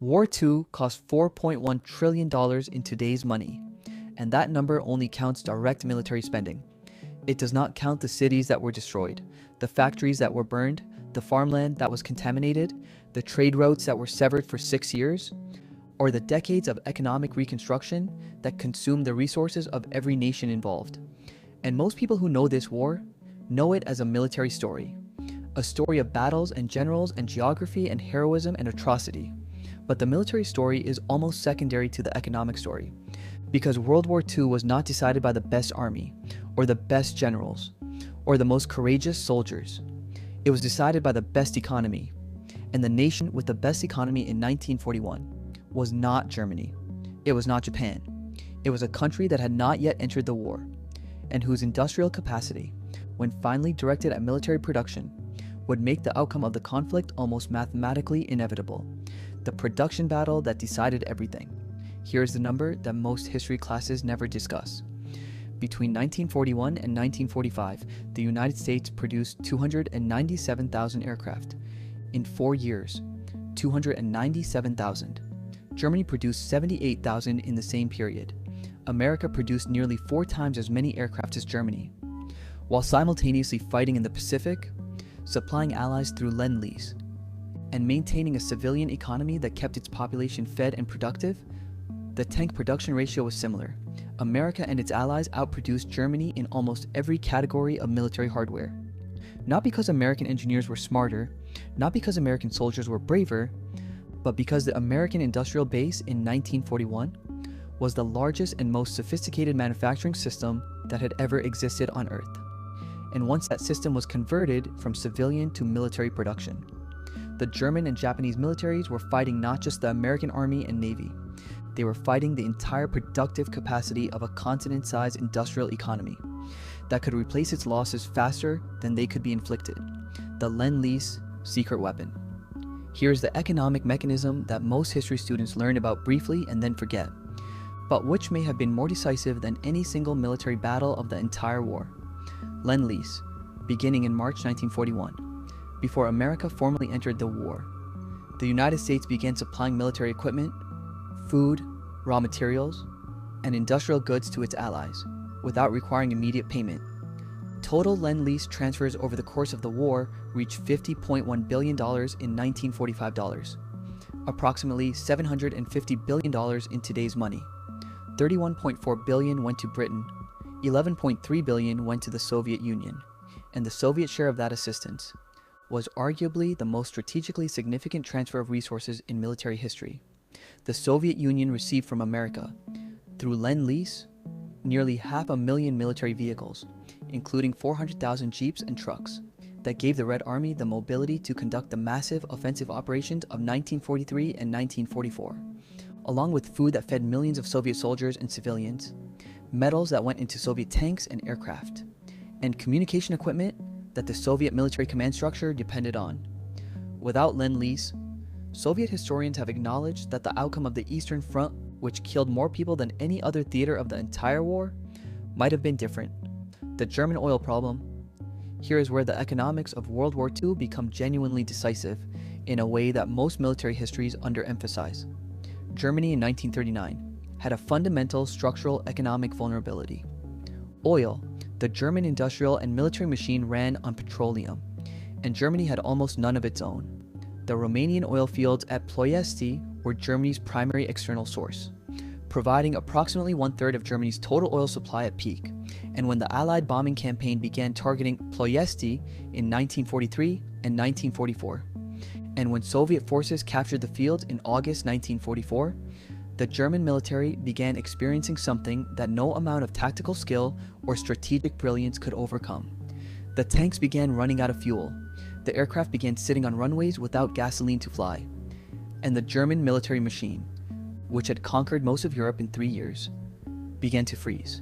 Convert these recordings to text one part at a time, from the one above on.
War II cost $4.1 trillion in today's money, and that number only counts direct military spending. It does not count the cities that were destroyed, the factories that were burned, the farmland that was contaminated, the trade routes that were severed for 6 years, or the decades of economic reconstruction that consumed the resources of every nation involved. And most people who know this war know it as a military story, a story of battles and generals and geography and heroism and atrocity. But the military story is almost secondary to the economic story, because World War II was not decided by the best army, or the best generals, or the most courageous soldiers. It was decided by the best economy, and the nation with the best economy in 1941 was not Germany. It was not Japan. It was a country that had not yet entered the war, and whose industrial capacity, when finally directed at military production, would make the outcome of the conflict almost mathematically inevitable. The production battle that decided everything. Here's the number that most history classes never discuss. Between 1941 and 1945, the United States produced 297,000 aircraft. In 4 years, 297,000. Germany produced 78,000 in the same period. America produced nearly 4 times as many aircraft as Germany, while simultaneously fighting in the Pacific, supplying allies through Lend-Lease, and maintaining a civilian economy that kept its population fed and productive. The tank production ratio was similar. America and its allies outproduced Germany in almost every category of military hardware. Not because American engineers were smarter, not because American soldiers were braver, but because the American industrial base in 1941 was the largest and most sophisticated manufacturing system that had ever existed on Earth. And once that system was converted from civilian to military production, the German and Japanese militaries were fighting not just the American Army and Navy. They were fighting the entire productive capacity of a continent-sized industrial economy that could replace its losses faster than they could be inflicted. The Lend-Lease secret weapon. Here's the economic mechanism that most history students learn about briefly and then forget, but which may have been more decisive than any single military battle of the entire war. Lend-Lease, beginning in March 1941. Before America formally entered the war, the United States began supplying military equipment, food, raw materials, and industrial goods to its allies, without requiring immediate payment. Total Lend-Lease transfers over the course of the war reached $50.1 billion in 1945 dollars, approximately $750 billion in today's money. $31.4 billion went to Britain, $11.3 billion went to the Soviet Union, and the Soviet share of that assistance was arguably the most strategically significant transfer of resources in military history. The Soviet Union received from America, through Lend-Lease, nearly 500,000 military vehicles, including 400,000 jeeps and trucks, that gave the Red Army the mobility to conduct the massive offensive operations of 1943 and 1944, along with food that fed millions of Soviet soldiers and civilians, metals that went into Soviet tanks and aircraft, and communication equipment that the Soviet military command structure depended on. Without Lend-Lease, Soviet historians have acknowledged that the outcome of the Eastern Front, which killed more people than any other theater of the entire war, might have been different. The German oil problem. Here is where the economics of World War II become genuinely decisive in a way that most military histories underemphasize. Germany in 1939 had a fundamental structural economic vulnerability. Oil, the German industrial and military machine, ran on petroleum, and Germany had almost none of its own. The Romanian oil fields at Ploiesti were Germany's primary external source, providing approximately 1/3 of Germany's total oil supply at peak. And when the Allied bombing campaign began targeting Ploiesti in 1943 and 1944, and when Soviet forces captured the fields in August 1944, the German military began experiencing something that no amount of tactical skill or strategic brilliance could overcome. The tanks began running out of fuel, the aircraft began sitting on runways without gasoline to fly, and the German military machine, which had conquered most of Europe in 3 years, began to freeze.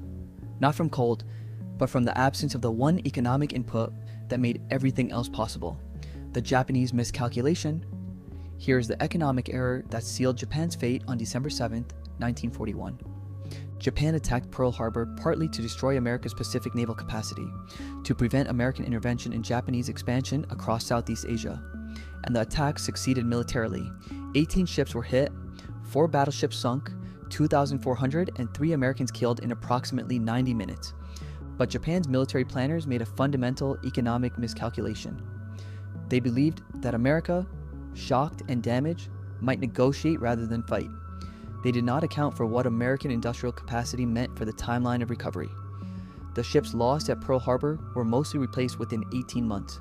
Not from cold, but from the absence of the one economic input that made everything else possible, the Japanese miscalculation. Here is the economic error that sealed Japan's fate on December 7, 1941. Japan attacked Pearl Harbor partly to destroy America's Pacific naval capacity, to prevent American intervention in Japanese expansion across Southeast Asia, and the attack succeeded militarily, 18 ships were hit, 4 battleships sunk, 2,400 and 3 Americans killed in approximately 90 minutes. But Japan's military planners made a fundamental economic miscalculation. They believed that America, shocked and damaged, might negotiate rather than fight. They did not account for what American industrial capacity meant for the timeline of recovery. The ships lost at Pearl Harbor were mostly replaced within 18 months.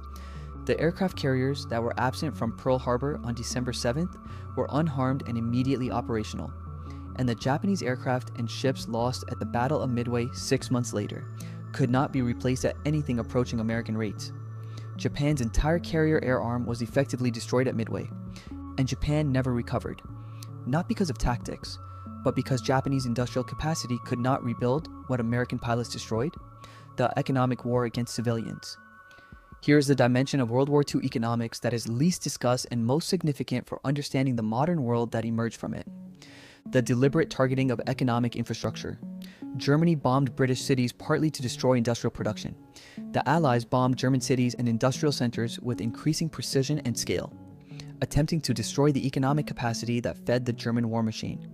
The aircraft carriers that were absent from Pearl Harbor on December 7th were unharmed and immediately operational. And the Japanese aircraft and ships lost at the Battle of Midway 6 months later could not be replaced at anything approaching American rates. Japan's entire carrier air arm was effectively destroyed at Midway, and Japan never recovered. Not because of tactics, but because Japanese industrial capacity could not rebuild what American pilots destroyed, the economic war against civilians. Here is the dimension of World War II economics that is least discussed and most significant for understanding the modern world that emerged from it. The deliberate targeting of economic infrastructure. Germany bombed British cities partly to destroy industrial production. The Allies bombed German cities and industrial centers with increasing precision and scale, attempting to destroy the economic capacity that fed the German war machine.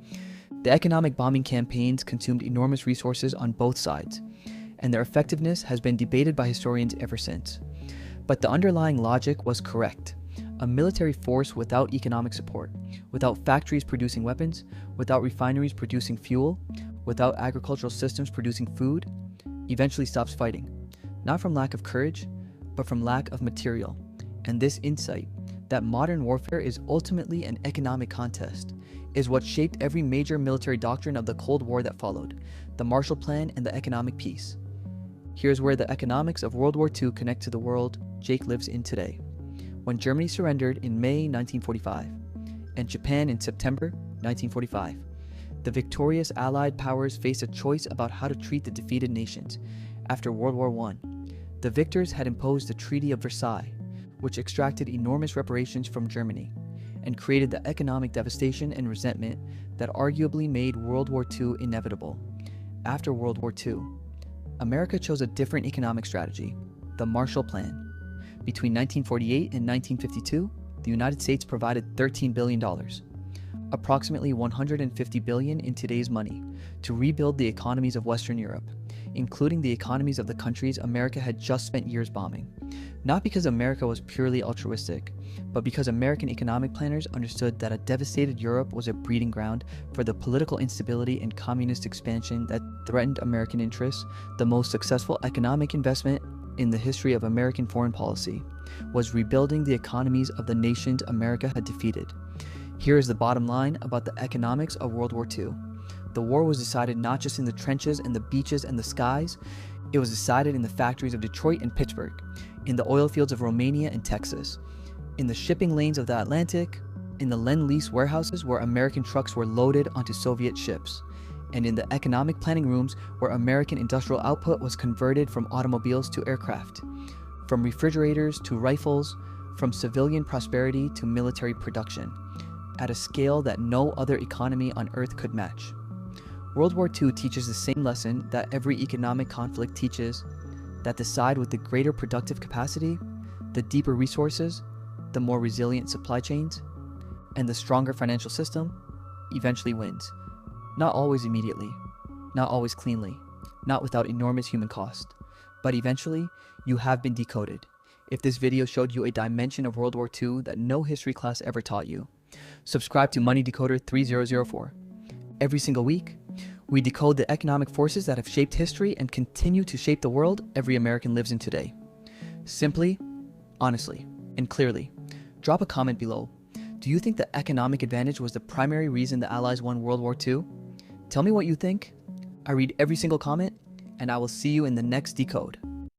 The economic bombing campaigns consumed enormous resources on both sides, and their effectiveness has been debated by historians ever since. But the underlying logic was correct. A military force without economic support, without factories producing weapons, without refineries producing fuel, without agricultural systems producing food, eventually stops fighting. Not from lack of courage, but from lack of material. And this insight, that modern warfare is ultimately an economic contest, is what shaped every major military doctrine of the Cold War that followed, the Marshall Plan and the economic peace. Here's where the economics of World War II connect to the world Jake lives in today. When Germany surrendered in May 1945, and Japan in September 1945, the victorious Allied powers faced a choice about how to treat the defeated nations. After World War I, the victors had imposed the Treaty of Versailles, which extracted enormous reparations from Germany, and created the economic devastation and resentment that arguably made World War II inevitable. After World War II, America chose a different economic strategy, the Marshall Plan. Between 1948 and 1952, the United States provided $13 billion, approximately $150 billion in today's money, to rebuild the economies of Western Europe, including the economies of the countries America had just spent years bombing. Not because America was purely altruistic, but because American economic planners understood that a devastated Europe was a breeding ground for the political instability and communist expansion that threatened American interests. The most successful economic investment in the history of American foreign policy was rebuilding the economies of the nations America had defeated. Here is the bottom line about the economics of World War II. The war was decided not just in the trenches and the beaches and the skies, it was decided in the factories of Detroit and Pittsburgh, in the oil fields of Romania and Texas, in the shipping lanes of the Atlantic, in the Lend-Lease warehouses where American trucks were loaded onto Soviet ships, and in the economic planning rooms where American industrial output was converted from automobiles to aircraft, from refrigerators to rifles, from civilian prosperity to military production, at a scale that no other economy on Earth could match. World War II teaches the same lesson that every economic conflict teaches, that the side with the greater productive capacity, the deeper resources, the more resilient supply chains, and the stronger financial system eventually wins. Not always immediately, not always cleanly, not without enormous human cost, but eventually you have been decoded. If this video showed you a dimension of World War II that no history class ever taught you, subscribe to Money Decoder 3004. Every single week, we decode the economic forces that have shaped history and continue to shape the world every American lives in today. Simply, honestly, and clearly, drop a comment below. Do you think the economic advantage was the primary reason the Allies won World War II? Tell me what you think. I read every single comment, and I will see you in the next decode.